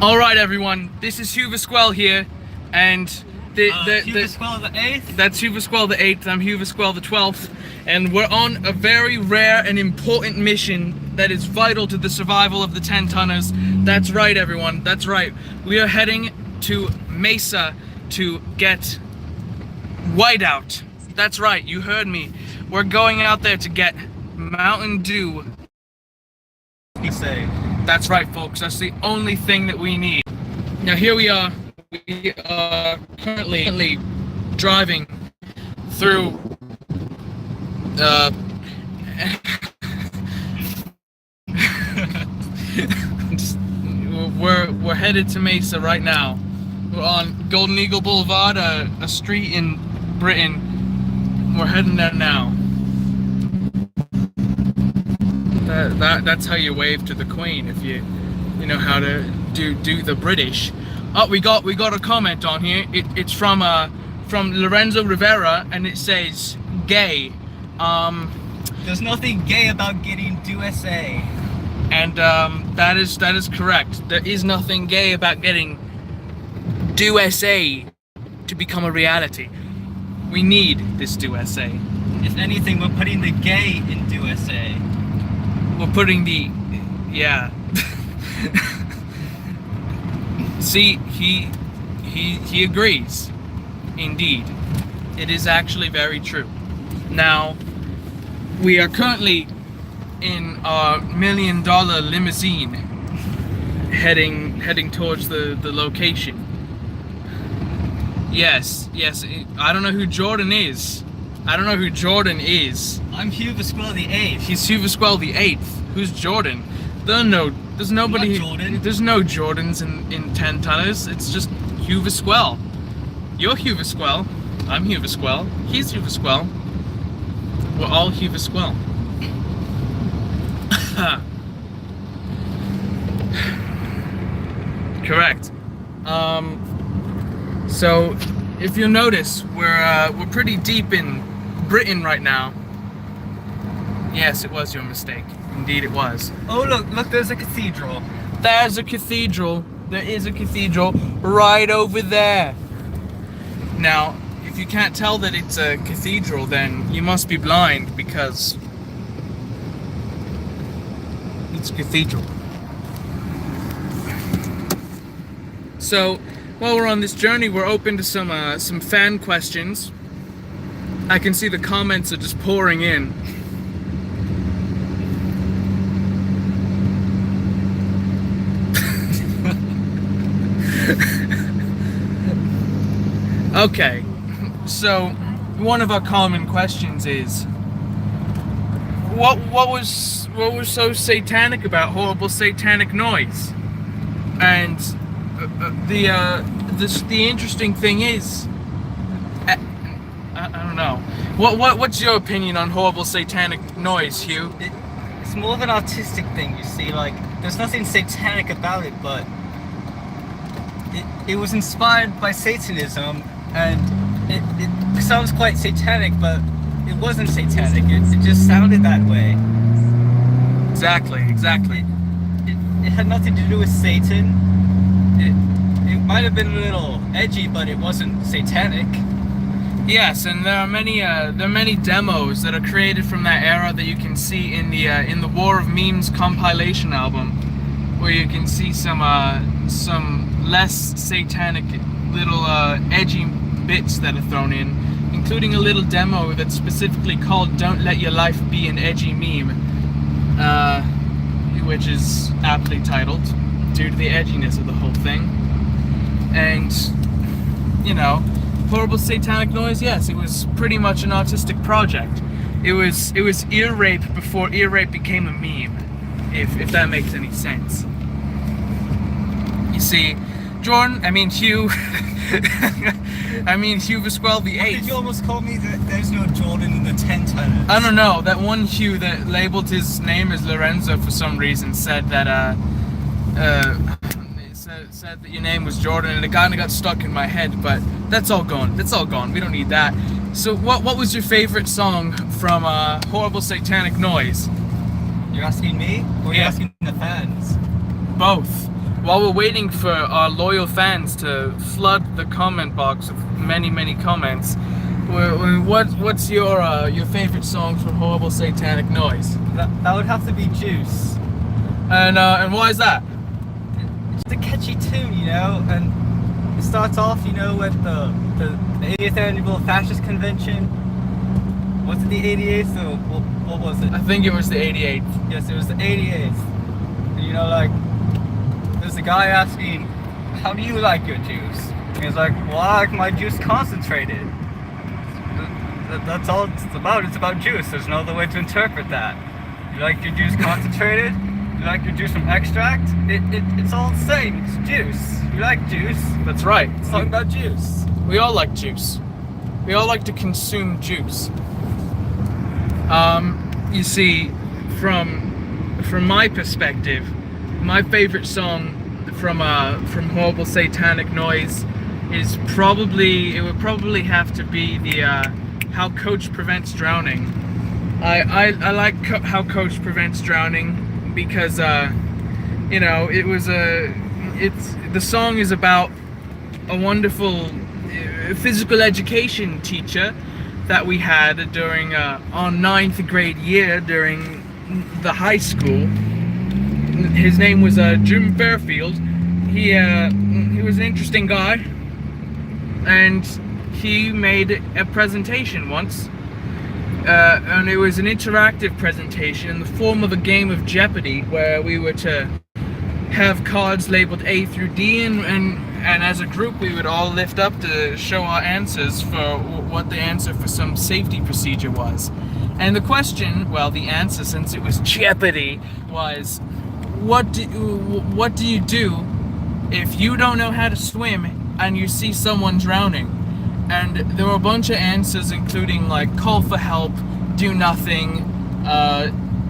Alright everyone, this is Hugh Vasquel here, and Hugh Vasquel the 8th? that's Hugh Vasquel the 8th, I'm Hugh Vasquel the 12th, and we're on a very rare and important mission that is vital to the survival of the 10-tonners. That's right everyone, that's right. We are heading to Mesa to get Whiteout. That's right, you heard me. We're going out there to get Mountain Dew. You say. That's right, folks. That's the only thing that we need. Now here we are. We are currently driving through we're headed to Mesa right now. We're on Golden Eagle Boulevard, a street in Britain. We're heading there now. That's how you wave to the Queen, if you know how to do the British. Oh, we got a comment on here. It's from Lorenzo Rivera, and it says gay. There's nothing gay about getting USA. And that is correct. There is nothing gay about getting USA to become a reality. We need this USA. If anything, we're putting the gay in USA. We're putting the, yeah. See, he agrees. Indeed, it is actually very true. Now, we are currently in our $1 million limousine, heading towards the location. Yes. I don't know who Jordan is. I'm Hugh Vasquel the 8th. He's Hugh Vasquel the 8th. Who's Jordan? There's nobody. There's no Jordans in 10-tonners. It's just Hugh Vasquel. You're Hugh Vasquel. I'm Hugh Vasquel. He's Hugh Vasquel. We're all Hugh Vasquel. Correct. So if you'll notice, we're pretty deep in Britain right now. Yes, it was your mistake. Indeed it was. Oh look, there's a cathedral. There's a cathedral. There is a cathedral right over there. Now, if you can't tell that it's a cathedral, then you must be blind, because it's a cathedral. So, while we're on this journey, we're open to some fan questions. I can see the comments are just pouring in. Okay, so one of our common questions is, what was so satanic about Horrible Satanic Noise? And the interesting thing is, I don't know. What's your opinion on Horrible Satanic Noise, Hugh? It's more of an artistic thing, you see. Like, there's nothing satanic about it, but it was inspired by Satanism, and it sounds quite satanic, but it wasn't satanic. It just sounded that way. Exactly. It had nothing to do with Satan. It might have been a little edgy, but it wasn't satanic. Yes, and there are many demos that are created from that era that you can see in the War of Memes compilation album, where you can see some less satanic little edgy bits that are thrown in, including a little demo that's specifically called "Don't Let Your Life Be an Edgy Meme," which is aptly titled due to the edginess of the whole thing. And you know, Horrible Satanic Noise, yes, it was pretty much an artistic project. It was ear rape before ear rape became a meme, if that makes any sense. You see, Hugh Vasquel the 8th. Did you almost call me that there's no Jordan in the 10-tonners? I don't know, that one Hugh that labeled his name as Lorenzo for some reason said that said that your name was Jordan, and it kind of got stuck in my head, but that's all gone. We don't need that. So what was your favorite song from Horrible Satanic Noise? You're asking me? Or you're asking the fans? Both. while we're waiting for our loyal fans to flood the comment box with many comments, what's your favorite song from Horrible Satanic Noise? That would have to be Juice. And why is that? It's a catchy tune, you know, and it starts off, you know, with the 80th annual fascist convention. Was it the 88th or what was it? I think it was the 88th. Yes, it was the 88th. And, you know, like, there's a guy asking, how do you like your juice? And he's like, well, I like my juice concentrated. That's all it's about. It's about juice. There's no other way to interpret that. You like your juice concentrated? You like your juice from extract? It's all the same. It's juice. You like juice. That's right. It's talking about juice. We all like juice. We all like to consume juice. You see, from my perspective, my favorite song from Horrible Satanic Noise is it would probably have to be the How Coach Prevents Drowning. I like How Coach Prevents Drowning because you know, the song is about a wonderful physical education teacher that we had during our 9th grade year during the high school. His name was Jim Fairfield. He was an interesting guy, and he made a presentation once, and it was an interactive presentation in the form of a game of Jeopardy, where we were to have cards labeled A through D, and as a group we would all lift up to show our answers for what the answer for some safety procedure was. And the question, well, the answer, since it was Jeopardy, was what do you do if you don't know how to swim and you see someone drowning? And there were a bunch of answers, including like call for help, do nothing,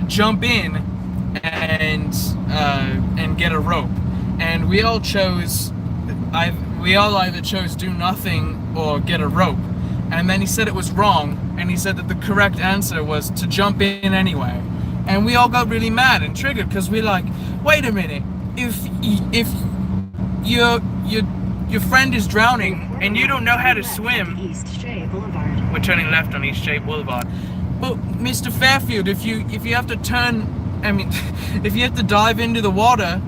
jump in, and get a rope. And we all either chose do nothing or get a rope. And then he said it was wrong, and he said that the correct answer was to jump in anyway. And we all got really mad and triggered because we're like, wait a minute, if your friend is drowning and you don't know how to swim, we're turning left on East Shea Boulevard. But Mr. Fairfield, if you have to if you have to dive into the water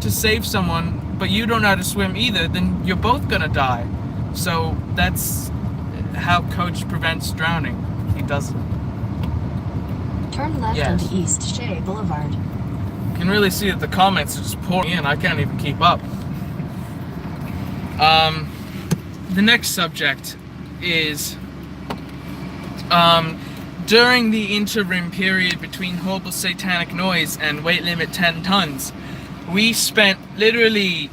to save someone, but you don't know how to swim either, then you're both gonna die. So that's how Coach prevents drowning. He doesn't. Turn left onto East Shea Boulevard. You can really see that the comments are just pouring in. I can't even keep up. The next subject is during the interim period between Horrible Satanic Noise and Weight Limit 10 Tons, we spent literally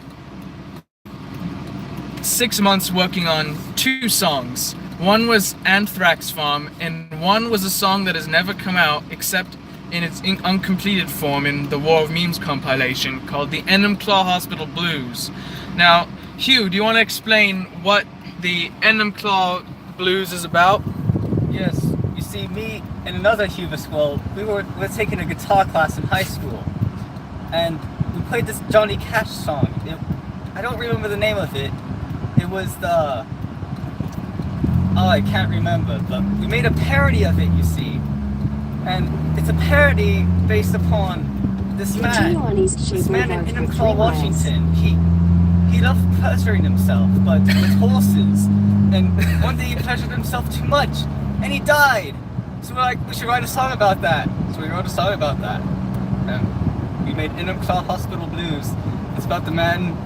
6 months working on 2 songs. One was Anthrax Farm, and one was a song that has never come out except in its uncompleted form in the War of Memes compilation, called the Enumclaw Hospital Blues. Now, Hugh, do you want to explain what the Enumclaw Blues is about? Yes. You see, me and another Hubert Squall, we were taking a guitar class in high school, and we played this Johnny Cash song. I don't remember the name of it. It was the... Oh, I can't remember, but we made a parody of it, you see. And it's a parody based upon this man in Enumclaw, Washington. He loved pleasuring himself, but with horses. And one day he pleasured himself too much, and he died. So we're like, we should write a song about that. So we wrote a song about that. And we made Enumclaw Hospital Blues. It's about the man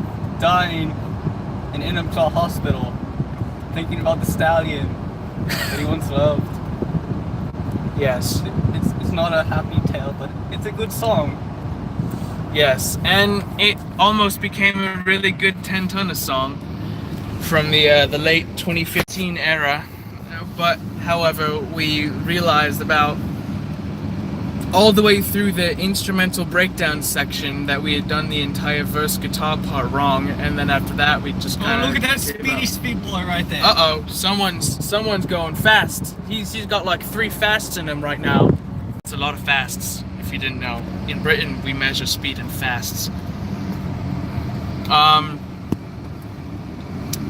dying in Enumclaw Hospital, thinking about the stallion that he once loved. Yes. It's not a happy tale, but it's a good song. Yes, and it almost became a really good 10-tonner song from the late 2015 era. But, however, we realized about all the way through the instrumental breakdown section that we had done the entire verse guitar part wrong, and then after that we just kind of... Oh, look at that speedy speed boy right there. Uh-oh, someone's going fast. He's got like 3 fasts in him right now. It's a lot of fasts, if you didn't know. In Britain, we measure speed in fasts.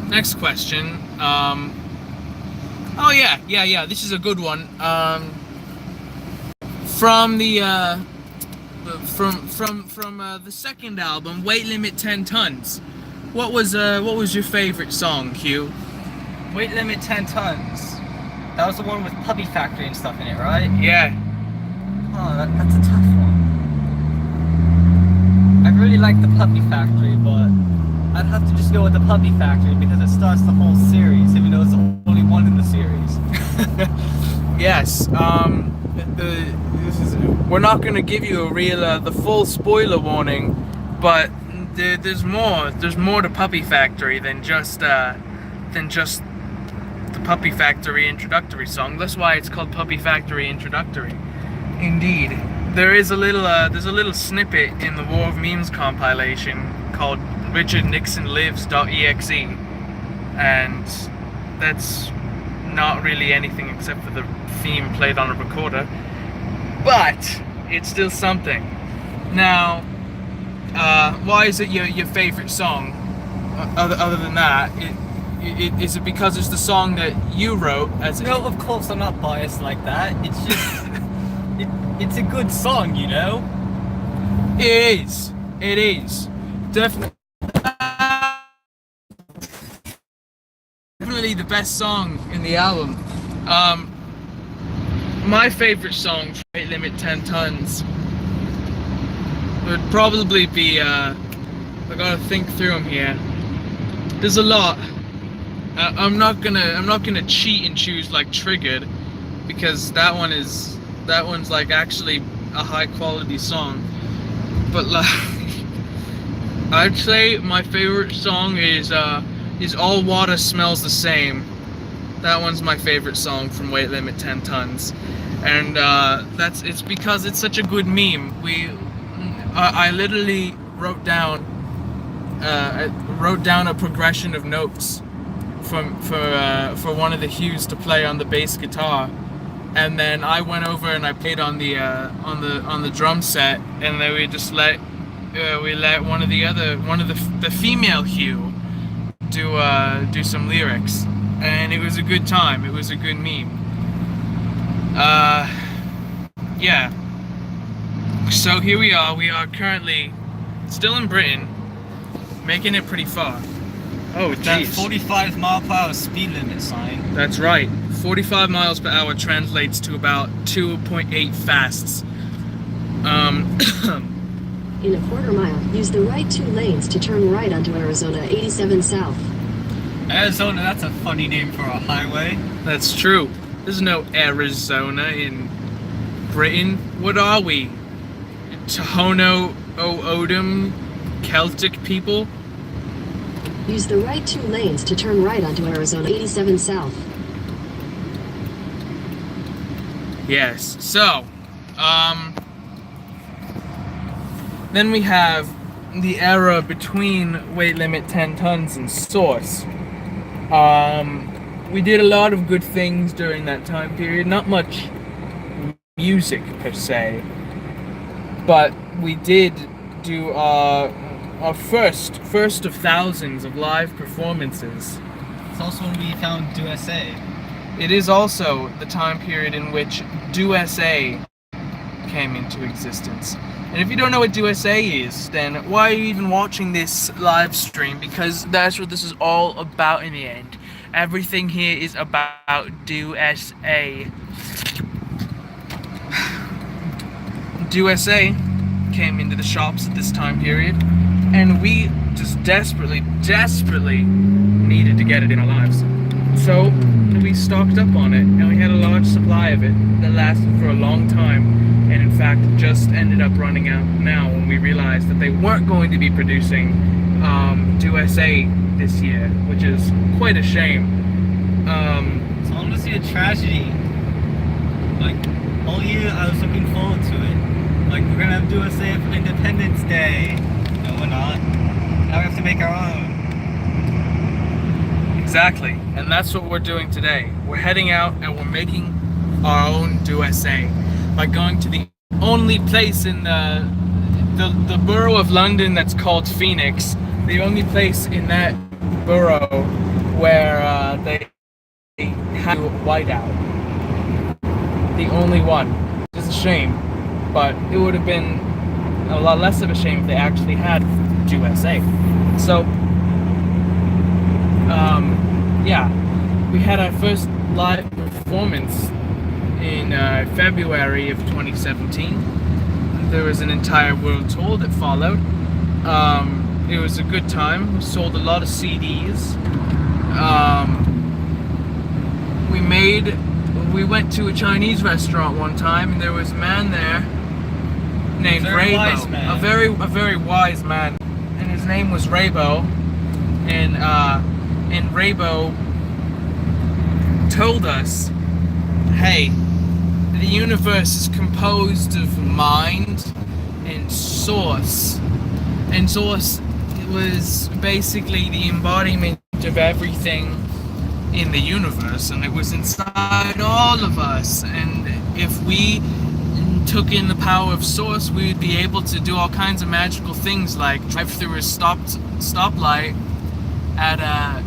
Next question. Oh yeah. This is a good one. From the the second album, Weight Limit 10 Tons. What was your favorite song, Hugh? Weight Limit 10 Tons. That was the one with Puppy Factory and stuff in it, right? Yeah. Oh, that's a tough one. I really like the Puppy Factory, but I'd have to just go with the Puppy Factory because it starts the whole series, even though it's only one in the series. Yes. We're not going to give you a real the full spoiler warning, but there's more to Puppy Factory than just the Puppy Factory introductory song. That's why it's called Puppy Factory Introductory. Indeed, there's a little snippet in the War of Memes compilation called RichardNixonLives.exe, and that's not really anything except for the theme played on a recorder, but it's still something. Now, why is it your favorite song? Other than that, is it because it's the song that you wrote? No, of course I'm not biased like that. It's just it's a good song, you know. It is definitely the best song in the album. My favorite song for Weight Limit 10 Tons would probably be I gotta think through them here. There's a lot. I'm not gonna cheat and choose like Triggered, because that one's like actually a high quality song. But like, I'd say my favorite song is All Water Smells the Same. That one's my favorite song from Weight Limit 10 Tons, and it's because it's such a good meme. I literally wrote down a progression of notes for one of the Hughes to play on the bass guitar, and then I went over and I played on the drum set, and then we let one of the female Hugh do some lyrics, and it was a good time. It was a good meme. Yeah. So here we are. We are currently still in Britain, making it pretty far. Oh, That jeez. 45-mile-per-hour speed limit sign. That's right. 45 miles per hour translates to about 2.8 fasts. In a quarter mile, use the right 2 lanes to turn right onto Arizona 87 South. Arizona, that's a funny name for a highway. That's true. There's no Arizona in Britain. What are we? Tohono O'odham Celtic people? Use the right 2 lanes to turn right onto Arizona 87 South. Yes. So, then we have the era between Weight Limit 10 Tons and Source. We did a lot of good things during that time period. Not much music per se, but we did do our first of thousands of live performances. It's also when we found Do SA. It is also the time period in which Do SA came into existence. And if you don't know what Do SA is, then why are you even watching this live stream? Because that's what this is all about in the end. Everything here is about Do SA. Do SA came into the shops at this time period, and we just desperately needed to get it in our lives. So we stocked up on it, and we had a large supply of it that lasted for a long time, and in fact just ended up running out now when we realized that they weren't going to be producing Do SA this year, which is quite a shame. It's honestly a tragedy. Like, all year I was looking forward to it. Like, we're gonna have Do SA for Independence Day. No, we're not. Now we have to make our own. Exactly, and that's what we're doing today. We're heading out and we're making our own Do SA by going to the only place in the borough of London that's called Phoenix, the only place in that borough where they had whiteout. The only one. It's a shame, but it would have been a lot less of a shame if they actually had USA. So, yeah, we had our first live performance in February of 2017. There was an entire world tour that followed. It was a good time. We sold a lot of CDs. We went to a Chinese restaurant one time, and there was a man there named Raybo. A very wise man, and his name was Raybo. And Raybo told us, "Hey, the universe is composed of mind and source, and source was basically the embodiment of everything in the universe, and it was inside all of us. And if we took in the power of source, we'd be able to do all kinds of magical things, like drive through a stoplight at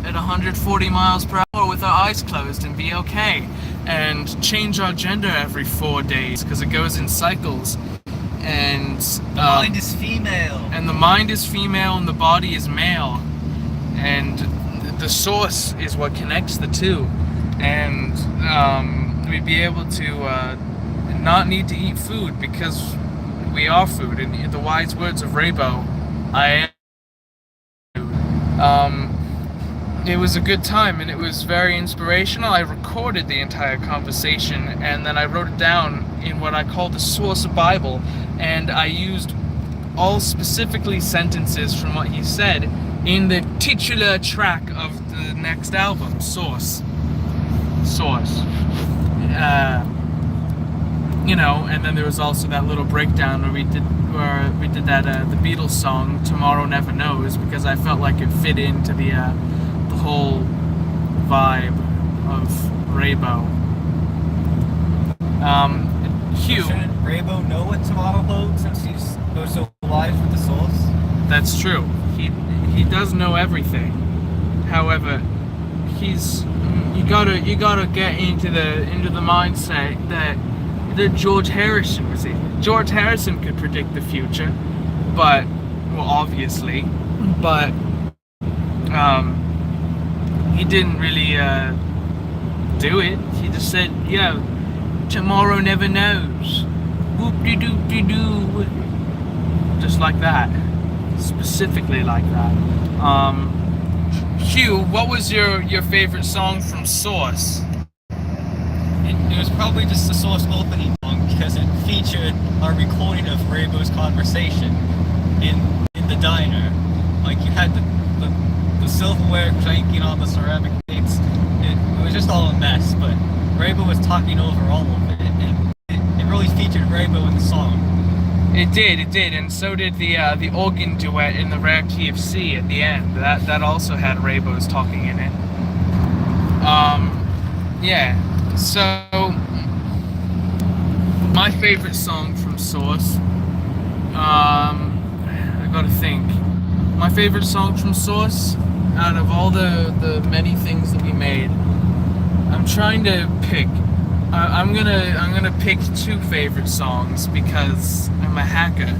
140 miles per hour with our eyes closed and be okay, and change our gender every 4 days because it goes in cycles. And the mind is female. And the mind is female and the body is male. And the source is what connects the two. And we'd be able to not need to eat food because we are food. In the wise words of Raybo, I am food. It was a good time and it was very inspirational. I recorded the entire conversation and then I wrote it down in what I call the Source Bible, and I used all specifically sentences from what he said in the titular track of the next album, Source. You know, and then there was also that little breakdown where we did that the Beatles song Tomorrow Never Knows, because I felt like it fit into the whole vibe of Raybo. Hugh. Shouldn't Raybo know what tomorrow holds since he's so wise with the source? That's true. He does know everything. However, you gotta get into the mindset that George Harrison was in. George Harrison could predict the future, but obviously, but he didn't really do it. He just said, "Yeah, tomorrow never knows." Whoop-de-doop-de-doo. Just like that. Specifically like that. Hugh, what was your favorite song from Source? It was probably just the Source opening song because it featured a recording of Raybo's conversation in the diner. Like, you had the silverware clanking on the ceramic plates. It was just all a mess, but Raybo was talking over all of it, and it really featured Raybo in the song. It did, and so did the organ duet in the rare key of C at the end. That also had Raybo's talking in it. Yeah. So my favorite song from Source. I gotta think. My favorite song from Source, out of all the many things that we made, I'm trying to pick. I'm gonna pick two favorite songs because I'm a hacker.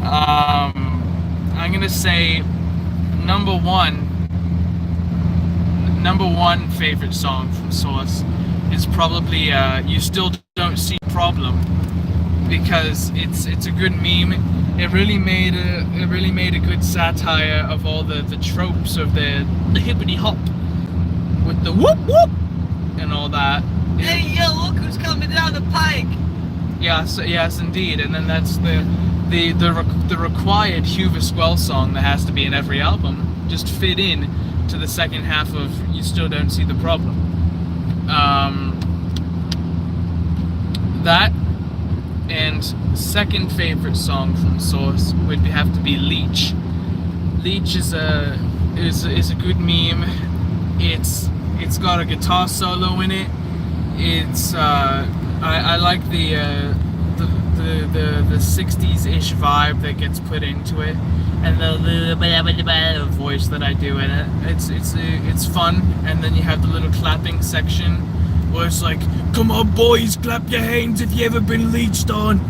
I'm gonna say number one favorite song from Source is probably "You Still Don't See Problem," because it's a good meme. It really made a good satire of all the tropes of the hippity hop with the whoop whoop and all that. Hey, yo, look who's coming down the pike! Yes, indeed. And then that's the required Hugh Visquel song that has to be in every album. Just fit in to the second half of "You Still Don't See the Problem." That, and second favorite song from Source would have to be "Leech." "Leech" is a good meme. It's got a guitar solo in it. It's I like the 60s-ish vibe that gets put into it, and the little bit of voice that I do in it. It's fun, and then you have the little clapping section where it's like, "Come on, boys, clap your hands if you ever been leeched on,"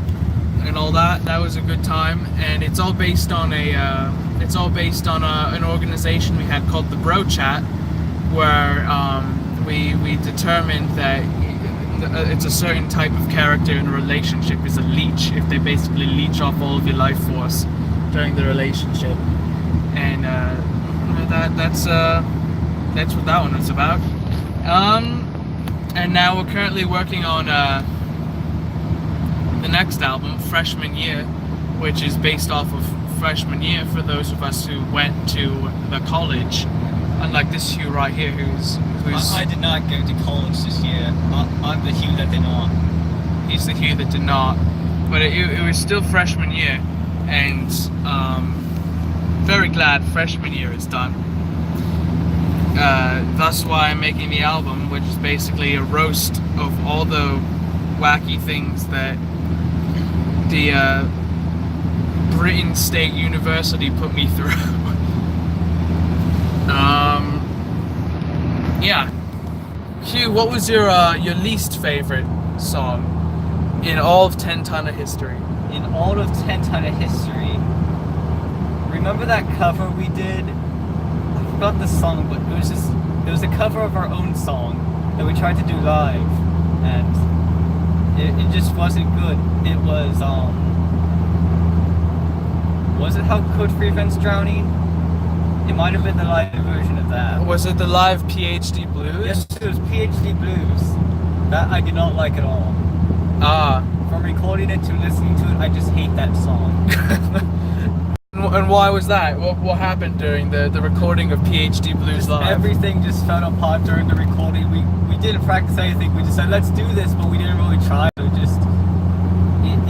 and all that. That was a good time, and it's all based on an organization we had called the Bro Chat, where we determined that it's a certain type of character in a relationship is a leech, if they basically leech off all of your life force during the relationship, and that's what that one was about. And now we're currently working on the next album, Freshman Year, which is based off of freshman year for those of us who went to the college, unlike this Hugh right here, who's I did not go to college this year. I'm the Hugh that did not. He's the Hugh that did not, but it was still freshman year, and very glad freshman year is done. That's why I'm making the album, which is basically a roast of all the wacky things that the Britain State University put me through. Yeah. Hugh, what was your least favorite song in all of 10 Ton of History? In all of 10 Ton of History, remember that cover we did? I forgot the song, but it was a cover of our own song that we tried to do live, and it just wasn't good. It was it How Code Prevents Drowning? It might have been the live version of that. Was it the live PhD Blues? Yes, it was PhD Blues. That I did not like at all. From recording it to listening to it, I just hate that song. And why was that? What happened during the recording of PhD Blues live? Everything just fell apart during the recording. We didn't practice anything. We just said, let's do this, but we didn't really try.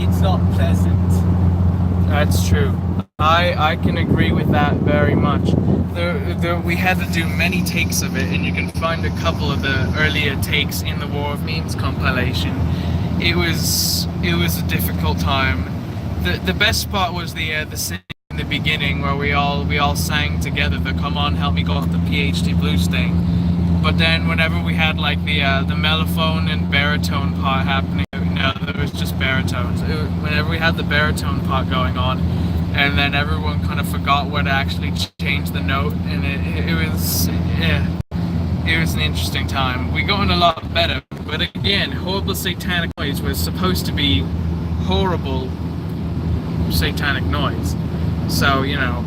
It's not pleasant. That's true. I can agree with that very much. We had to do many takes of it, and you can find a couple of the earlier takes in the War of Memes compilation. It was a difficult time. The best part was the singing in the beginning, where we all sang together the "Come on, help me go off the PhD Blues" thing. But then whenever we had like the mellophone and baritone part happening, no, there was just baritones. Whenever we had the baritone part going on, and then everyone kind of forgot where to actually change the note, and it was an interesting time. We got a lot better, but again, Horrible Satanic Noise was supposed to be horrible satanic noise. So, you know,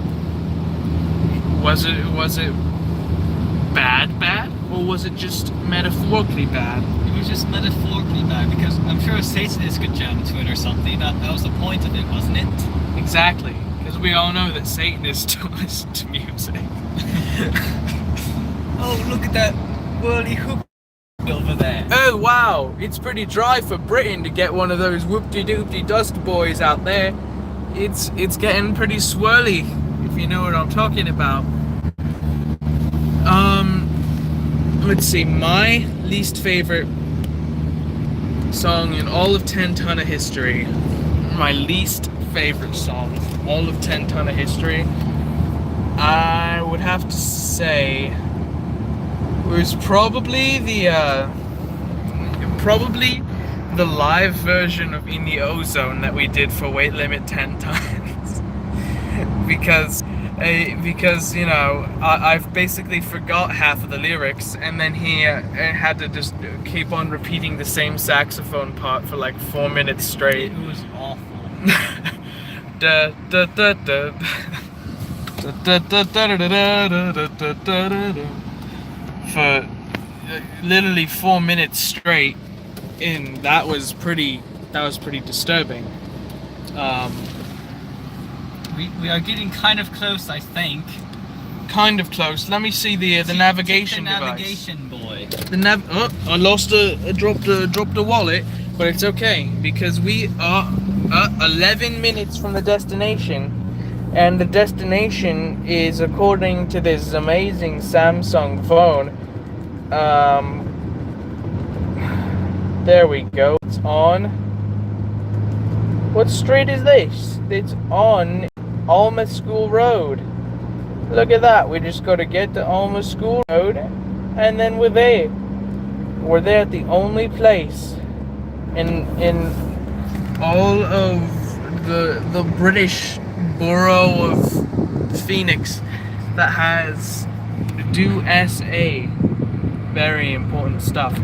was it bad, or was it just metaphorically bad? It was just metaphorically bad, because I'm sure a Satanist could jam to it or something. That was the point of it, wasn't it? Exactly, because we all know that Satanists don't listen to music. Oh, look at that whirly hoop over there. Oh wow, it's pretty dry for Britain to get one of those whoop-de-doop-de dust boys out there. It's getting pretty swirly, if you know what I'm talking about. Let's see, my least favorite song in all of 10 Ton of History. My least favorite song, all of 10 Ton of History, I would have to say was probably the live version of In the Ozone that we did for Weight Limit 10 Tons. because you know, I've basically forgot half of the lyrics, and then he had to just keep on repeating the same saxophone part for like 4 minutes straight. It was awful. Da da da da da da da da da da, for literally 4 minutes straight, and that was pretty disturbing. We are getting kind of close, I think. Kind of close. Let me see the navigation device. Navigation boy. I lost dropped a wallet, but it's okay because we are 11 minutes from the destination, and the destination is, according to this amazing Samsung phone, there we go. It's on. What street is this? It's on Alma School Road. Look at that. We just got to get to Alma School Road, and then we're there. We're there at the only place in all of the British borough of Phoenix that has do SA. Very important stuff.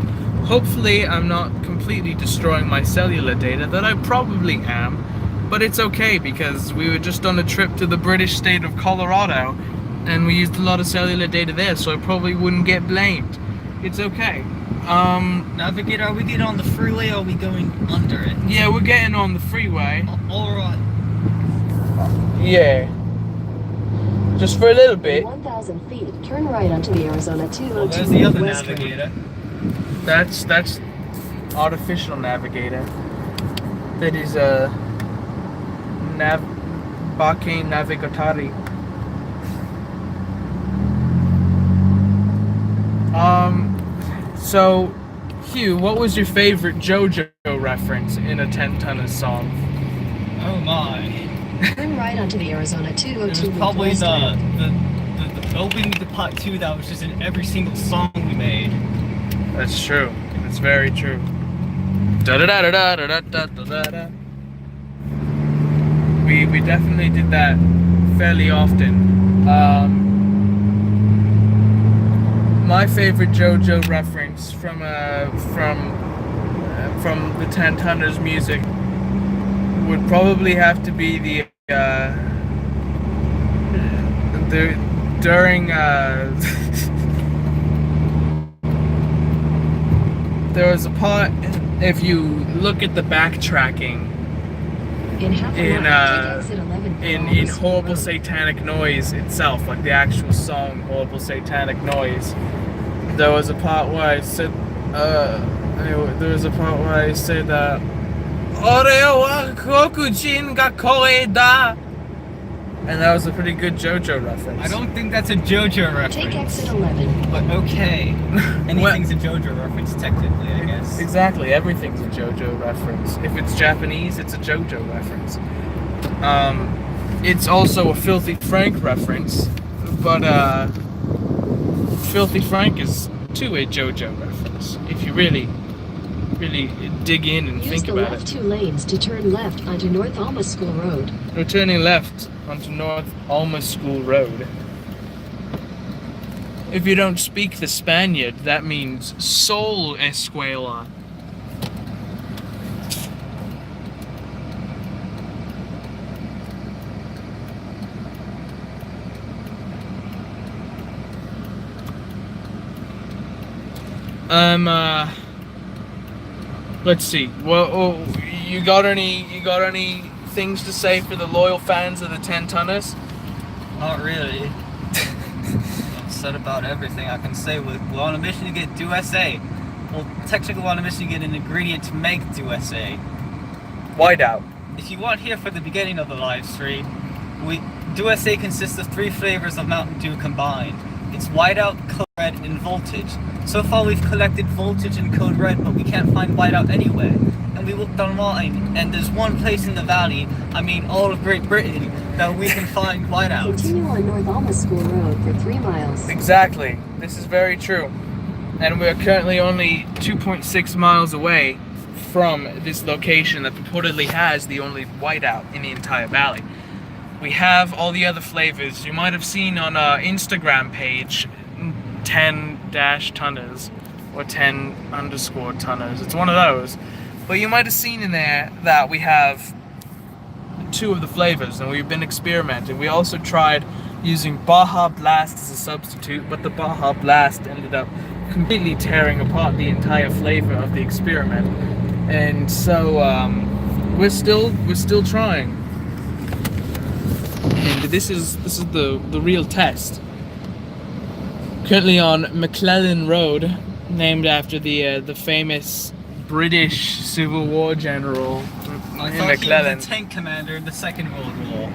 Hopefully I'm not completely destroying my cellular data, that I probably am, but it's okay because we were just on a trip to the British state of Colorado and we used a lot of cellular data there, so I probably wouldn't get blamed. It's okay. Navigator, are we getting on the freeway or are we going under it? Yeah, we're getting on the freeway. Alright. Yeah. Just for a little bit. 1,000 feet, turn right onto the Arizona 202 Well, there's the other West Road. navigator. That's artificial navigator. That is a Bacane Navigatari. So Hugh, what was your favorite JoJo reference in a 10-tonner song? Oh my. Turn right onto the Arizona It 202 was probably West Road. the opening to part 2 that was just in every single song we made. That's true. That's very true. Da da da da da da da da da. We definitely did that fairly often. My favorite JoJo reference from the 10-Tonners music would probably have to be the during there was a part, if you look at the backtracking In half a in mile, take exit 11 for in Alma School Horrible Road. Satanic Noise itself, like the actual song Horrible Satanic Noise, there was a part where I said Ore wa kokujin ga koeda, and that was a pretty good JoJo reference. I don't think that's a JoJo reference. Take exit 11. But okay. Anything's a JoJo reference technically, I guess. Exactly, everything's a JoJo reference. If it's Japanese, it's a JoJo reference. It's also a Filthy Frank reference, but Filthy Frank is to a JoJo reference. If you really dig in and Use think the about left it. 2 lanes to turn left onto North Alma School Road. We're turning left onto North Alma School Road. If you don't speak the Spaniard, that means Sol Escuela. Let's see. Well, you got any things to say for the loyal fans of the 10-Tonners? Not really. I've said about everything I can say. We're on a mission to get USA. Well, technically we're on a mission to get an ingredient to make USA. Whiteout. If you weren't here for the beginning of the live stream, USA consists of 3 flavors of Mountain Dew combined. It's Whiteout, Code Red, and Voltage. So far we've collected Voltage and Code Red, but we can't find Whiteout anywhere. And we looked online, and there's one place in the valley, I mean all of Great Britain, that we can find Whiteout. Continue on North Alma School Road for 3 miles. Exactly. This is very true. And we're currently only 2.6 miles away from this location that purportedly has the only whiteout in the entire valley. We have all the other flavors. You might have seen on our Instagram page 10-tonners or 10_tonners. It's one of those. But you might have seen in there that we have 2 of the flavors and we've been experimenting. We also tried using Baja Blast as a substitute, but the Baja Blast ended up completely tearing apart the entire flavor of the experiment. And so we're still trying. And this is the real test. Currently on McClellan Road, named after the famous British Civil War general I thought McClellan. he was a tank commander in the Second World War.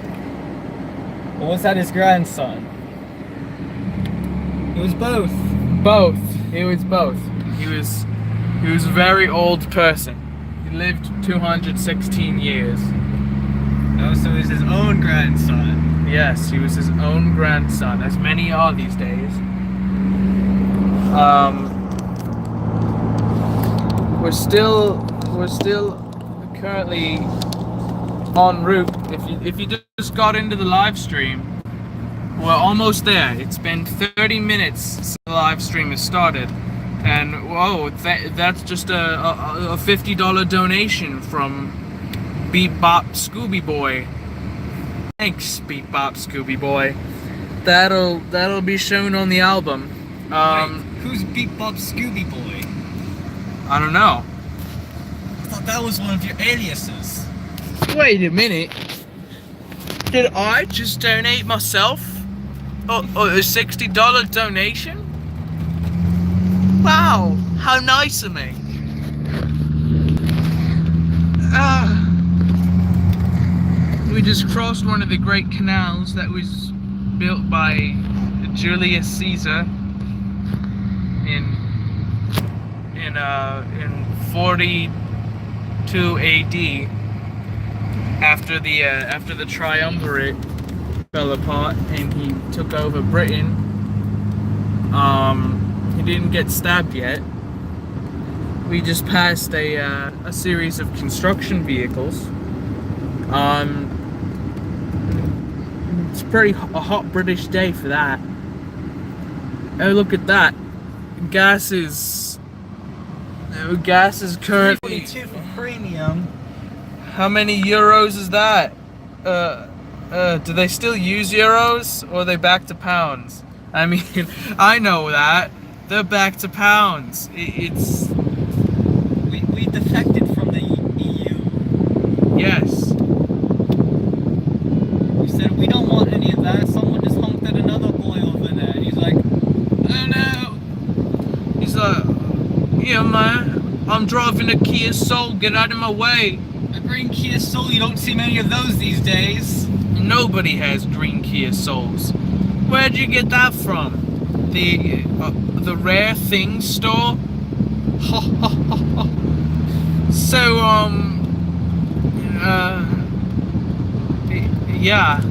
Or was that his grandson? It was both. Both. It was both. He was a very old person. He lived 216 years. Oh, so it was his own grandson. Yes, he was his own grandson, as many are these days. We're still currently en route. If you just got into the live stream, we're almost there. It's been 30 minutes since the live stream has started, and whoa, that's just a $50 donation from Beep Bop Scooby Boy. Thanks, Beep Bop Scooby Boy. That'll be shown on the album. Wait, who's Beep Bop Scooby Boy? I don't know. I thought that was one of your aliases. Wait a minute. Did I just donate myself? A $60 donation? Wow, how nice of me. We just crossed one of the great canals that was built by Julius Caesar in 42 AD, after the triumvirate fell apart and he took over Britain. He didn't get stabbed yet. We just passed a series of construction vehicles. It's a hot British day for that. Oh, look at that. Gas is currently 342 for premium. How many euros is that? Do they still use euros, or are they back to pounds? I mean, I know that. They're back to pounds. It's... We defected from the EU. Yes. We said we don't want any of that. Someone just honked at another boy over there. And he's like, oh no. He's like, yeah man, I'm driving a Kia Soul, get out of my way. A green Kia Soul, you don't see many of those these days. Nobody has green Kia Souls. Where'd you get that from? The Rare Things store? So, yeah.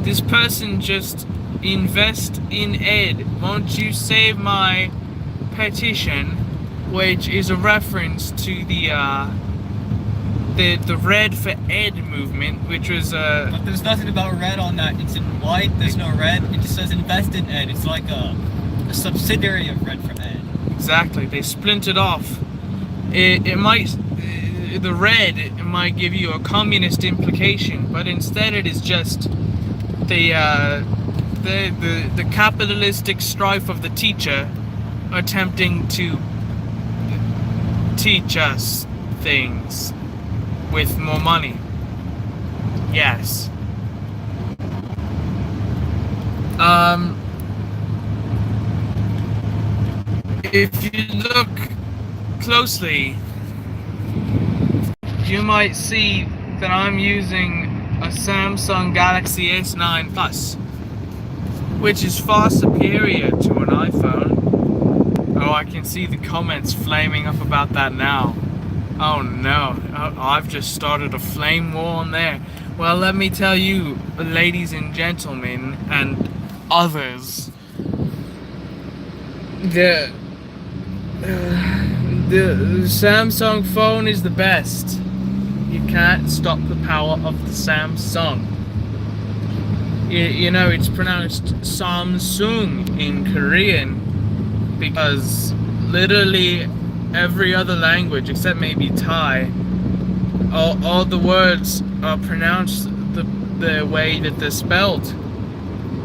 This person just invest in ed. Won't you save my petition? Which is a reference to the Red for Ed movement, which was But there's nothing about red on that. It's in white. There's no red. It just says invest in ed. It's like a subsidiary of Red for Ed. Exactly. They splintered off. It might the red might give you a communist implication, but instead it is just the capitalistic strife of the teacher attempting to teach us things with more money. Yes. If you look closely, you might see that I'm using a Samsung Galaxy S9 Plus, which is far superior to an iPhone. Oh, I can see the comments flaming up about that now. Oh no, I've just started a flame war on there. Well, let me tell you, ladies and gentlemen, and others, the Samsung phone is the best. You can't stop the power of the Samsung. You know, it's pronounced Samsung in Korean because literally every other language except maybe Thai, all the words are pronounced the way that they're spelled.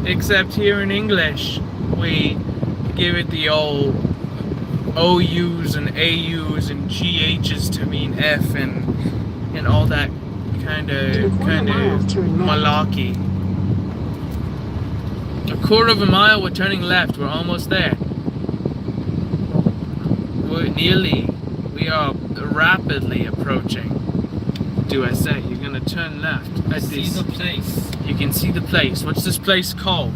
Except here in English, we give it the old OUs and AUs and GHs to mean F and all that kind of malarkey. A quarter of a mile, we're turning left. We're almost there. We are rapidly approaching. Do I say? You're gonna turn left. I see the place. You can see the place. What's this place called?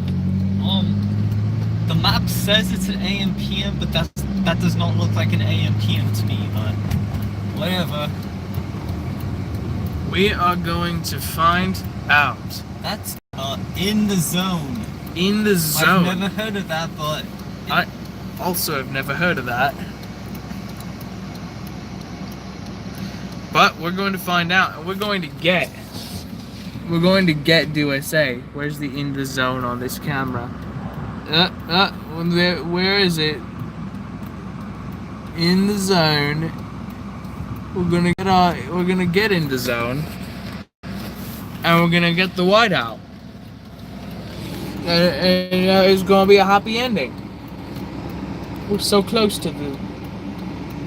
The map says it's an AM PM, but that does not look like an AM PM to me, but whatever. We are going to find out. That's in the zone. In the zone. I've never heard of that, but I also have never heard of that. But we're going to find out, and we're going to get USA. Where's the in the zone on this camera? Where is it? In the zone. We're gonna get in the zone, and we're gonna get the whiteout. And it's gonna be a happy ending. We're so close to the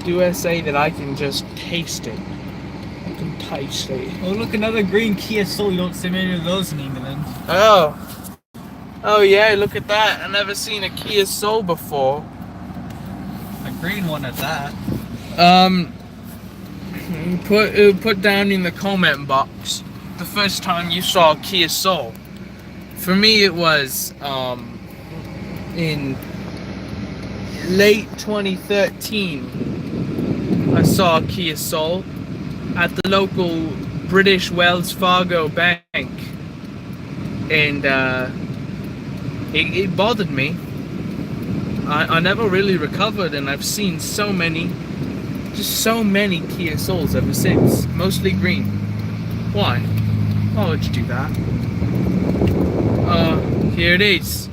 USA that I can just taste it. I can taste it. oh look, another green Kia Soul. You don't see many of those in England. Oh yeah, look at that. I've never seen a Kia Soul before. A green one at that. Put down in the comment box the first time you saw a Kia Soul. For me, it was in late 2013. I saw a Kia Soul at the local British Wells Fargo bank, and it bothered me. I never really recovered, and I've seen so many Kia Souls ever since, mostly green. Why would you do that? Here it is.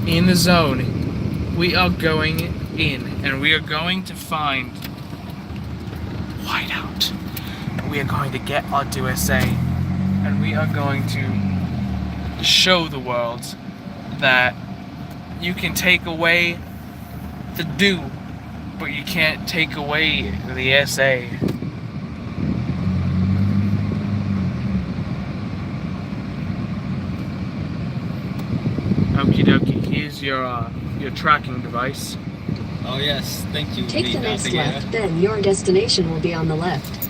In the zone. We are going in, and we are going to find whiteout. We are going to get our USA, and we are going to show the world that you can take away the do, but you can't take away the SA. Okie dokie, here's your tracking device. Oh yes, thank you. Take the next left, then your destination will be on the left.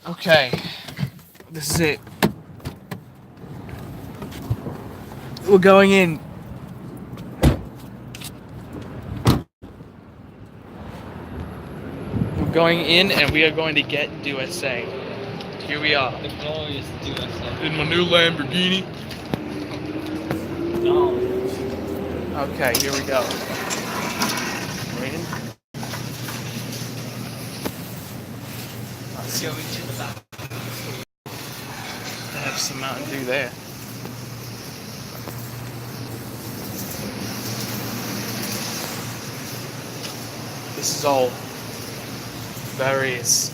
Okay, this is it. We're going in. We're going in, and we are going to get USA. Here we are. The glorious USA. In my new Lamborghini. No. Okay, here we go. We're in. Let's go into the back. I have some Mountain Dew there. This is all various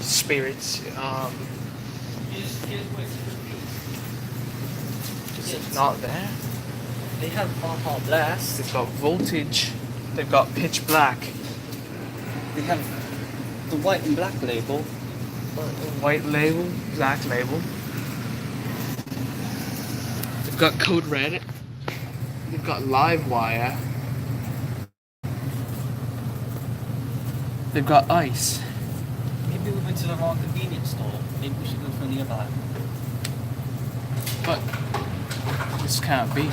spirits. Is it not there? They have Baja Blast. They've got voltage. They've got pitch black. They have the white and black label. White label, black label. They've got code red. They've got live wire. They've got ice. Maybe we went to the wrong convenience store. Maybe we should go for nearby. But this can't be.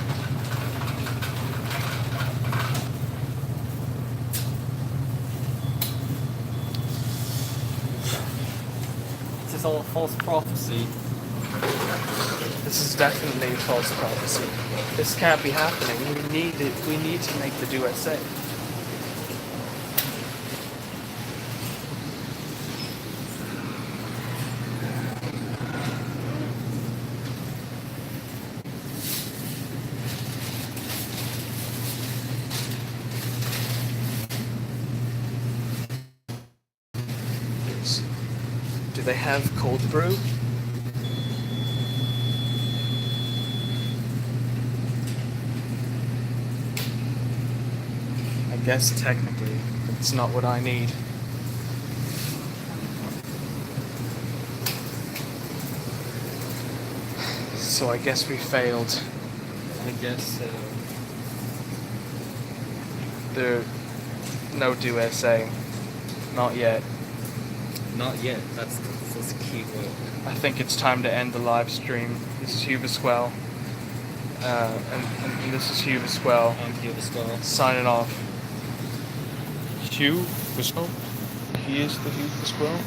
This is all a false prophecy. This is definitely a false prophecy. This can't be happening. We need it. We need to make the USA. Do they have cold brew? I guess technically, but it's not what I need. So I guess we failed. I guess so. There, no do SA. Not yet. Not yet. That's a key word. I think it's time to end the live stream. This is Hubert Swell. And this is Hubert Swell I'm here as well. signing off. Hugh the Squirrel. He is the Hugh the Squirrel.